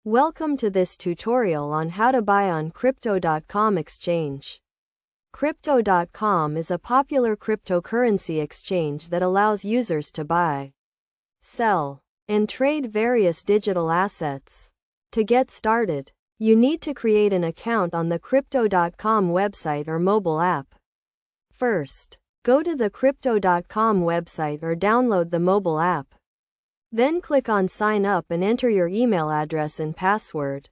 Welcome to this tutorial on how to buy on Crypto.com exchange. Crypto.com is a popular cryptocurrency exchange that allows users to buy, sell, and trade various digital assets. To get started, you need to create an account on the Crypto.com website or mobile app. First, go to the Crypto.com website or download the mobile app. Then click on Sign Up and enter your email address and password.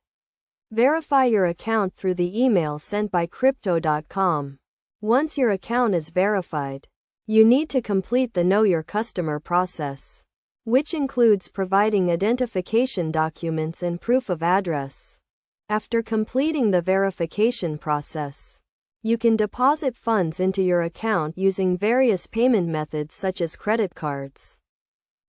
Verify your account through the email sent by Crypto.com. Once your account is verified, you need to complete the Know Your Customer process, which includes providing identification documents and proof of address. After completing the verification process, you can deposit funds into your account using various payment methods such as credit cards,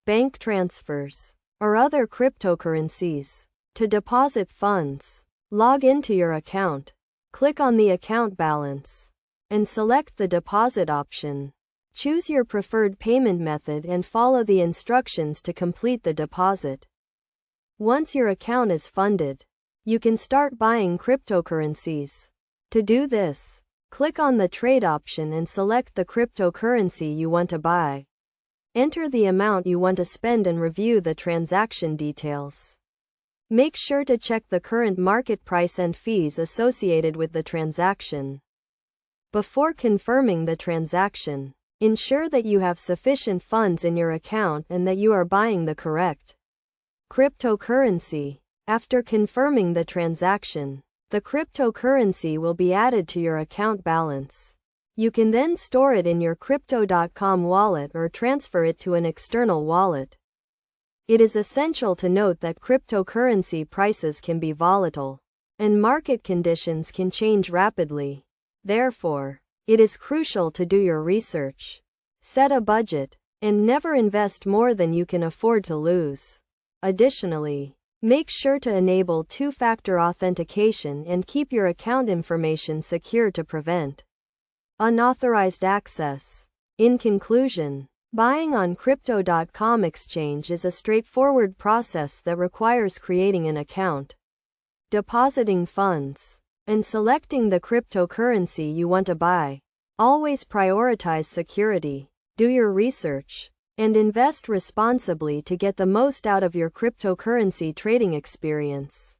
bank transfers, or other cryptocurrencies. To deposit funds, log into your account, click on the account balance, and select the deposit option. Choose your preferred payment method and follow the instructions to complete the deposit. Once your account is funded, you can start buying cryptocurrencies. To do this, click on the trade option and select the cryptocurrency you want to buy. Enter the amount you want to spend and review the transaction details. Make sure to check the current market price and fees associated with the transaction. Before confirming the transaction, ensure that you have sufficient funds in your account and that you are buying the correct cryptocurrency. After confirming the transaction, the cryptocurrency will be added to your account balance. You can then store it in your Crypto.com wallet or transfer it to an external wallet. It is essential to note that cryptocurrency prices can be volatile, and market conditions can change rapidly. Therefore, it is crucial to do your research, set a budget, and never invest more than you can afford to lose. Additionally, make sure to enable two-factor authentication and keep your account information secure to prevent unauthorized access. In conclusion, buying on Crypto.com exchange is a straightforward process that requires creating an account, depositing funds, and selecting the cryptocurrency you want to buy. Always prioritize security, do your research, and invest responsibly to get the most out of your cryptocurrency trading experience.